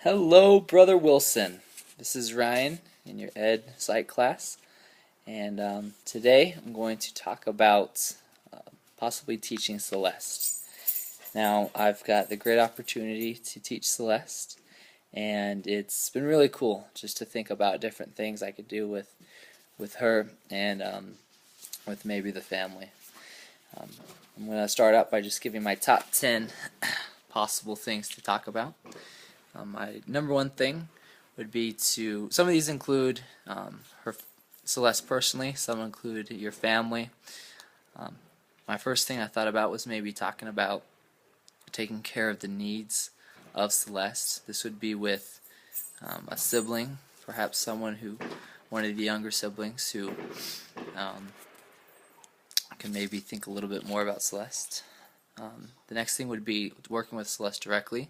Hello, Brother Wilson. This is Ryan in your Ed Psych class, and today I'm going to talk about possibly teaching Celeste. Now, I've got the great opportunity to teach Celeste, and it's been really cool just to think about different things I could do with her and with maybe the family. I'm going to start out by just giving my top 10 possible things to talk about. My number one thing would be some of these include her Celeste personally, some include your family. My first thing I thought about was maybe talking about taking care of the needs of Celeste. This would be with a sibling, perhaps one of the younger siblings who can maybe think a little bit more about Celeste. The next thing would be working with Celeste directly,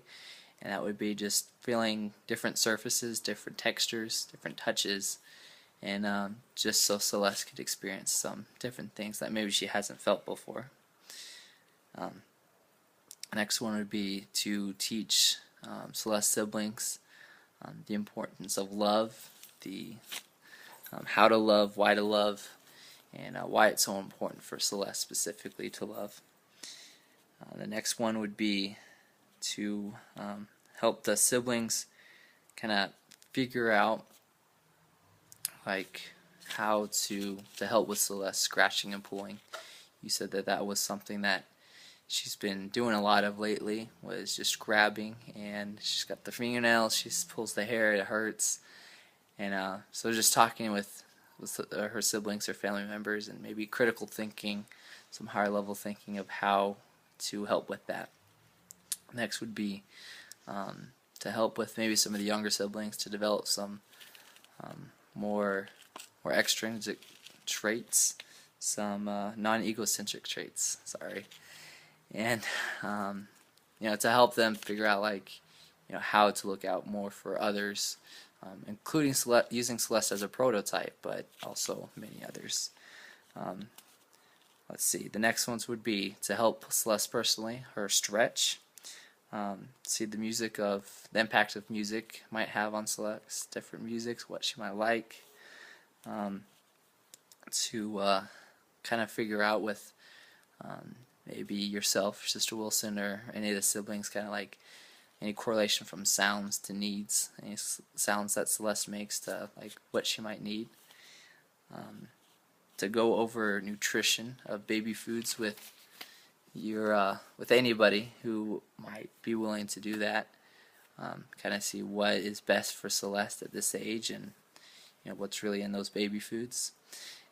and that would be just feeling different surfaces, different textures, different touches, and just so Celeste could experience some different things that maybe she hasn't felt before. Next one would be to teach Celeste siblings the importance of love, the how to love, why to love, and why it's so important for Celeste specifically to love. The next one would be to help the siblings kind of figure out like how to help with Celeste scratching and pulling. You said that was something that she's been doing a lot of lately, was just grabbing, and she's got the fingernails, she pulls the hair, it hurts, and so just talking with her siblings or family members, and maybe critical thinking, some higher level thinking of how to help with that. Next would be to help with maybe some of the younger siblings to develop some more extrinsic traits, some non-egocentric traits. Sorry, and to help them figure out how to look out more for others, including using Celeste as a prototype, but also many others. Let's see. The next ones would be to help Celeste personally, her stretch. See the impact of music might have on Celeste, different musics, what she might like, to kind of figure out with maybe yourself, Sister Wilson, or any of the siblings, kind of like any correlation from sounds to needs, any sounds that Celeste makes to like what she might need. To go over nutrition of baby foods with anybody who might be willing to do that. Kind of see what is best for Celeste at this age, and what's really in those baby foods.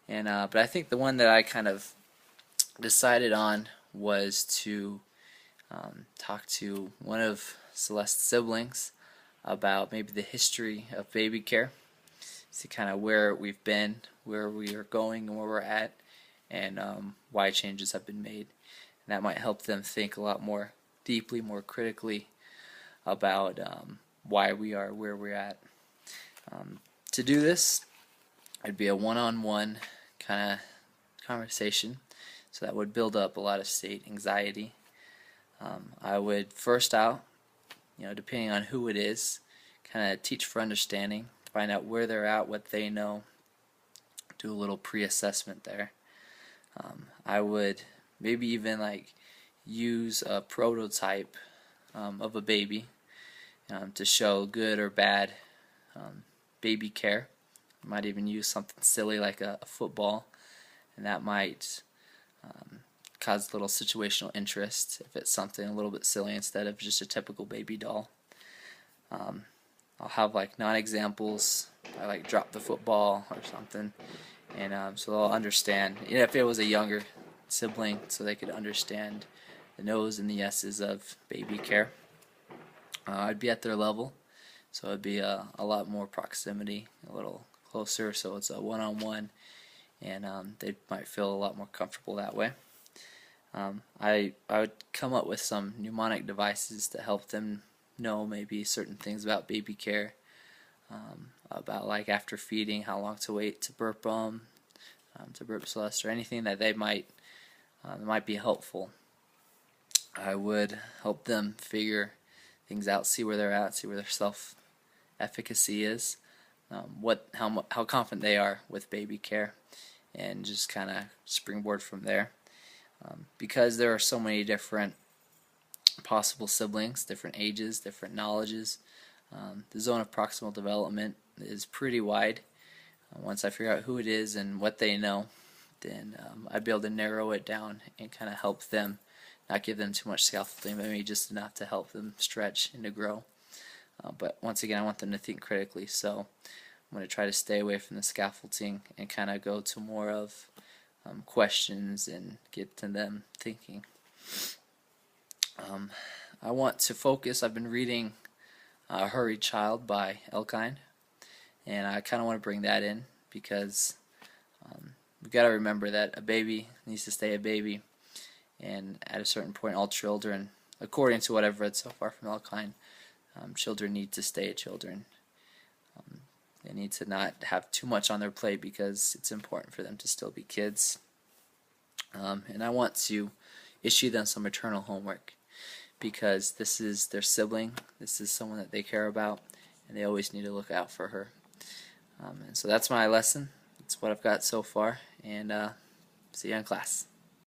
And but I think the one that I kind of decided on was to talk to one of Celeste's siblings about maybe the history of baby care, see kind of where we've been, where we are going, and where we're at, and why changes have been made. And that might help them think a lot more deeply, more critically about why we are where we're at. To do this, it'd be a one-on-one kind of conversation, so that would build up a lot of state anxiety. I would first out, depending on who it is, kind of teach for understanding, find out where they're at, what they know, do a little pre-assessment there. I would maybe even use a prototype of a baby to show good or bad baby care. I might even use something silly like a football, and that might cause a little situational interest if it's something a little bit silly instead of just a typical baby doll. I'll have non-examples. I drop the football or something, and so they'll understand. If it was a younger sibling, so they could understand the no's and the yeses of baby care. I'd be at their level, so it'd be a lot more proximity, a little closer, so it's a one-on-one, and they might feel a lot more comfortable that way. I would come up with some mnemonic devices to help them know maybe certain things about baby care, about after feeding, how long to wait to burp them, to burp Celeste, or anything that they might be helpful. I would help them figure things out, see where they're at, see where their self-efficacy is, how confident they are with baby care, and just kind of springboard from there. Because there are so many different possible siblings, different ages, different knowledges, the zone of proximal development is pretty wide. Once I figure out who it is and what they know, then I'd be able to narrow it down and kind of help them, not give them too much scaffolding, but maybe just enough to help them stretch and to grow. But once again, I want them to think critically, so I'm going to try to stay away from the scaffolding and kind of go to more of questions and get to them thinking. I want to focus. I've been reading A Hurried Child by Elkind, and I kind of want to bring that in because we've got to remember that a baby needs to stay a baby, and at a certain point all children, according to what I've read so far from Elkind, children need to stay children. They need to not have too much on their plate because it's important for them to still be kids. And I want to issue them some maternal homework because this is their sibling, this is someone that they care about, and they always need to look out for her. And so that's my lesson. That's what I've got so far, and see you in class.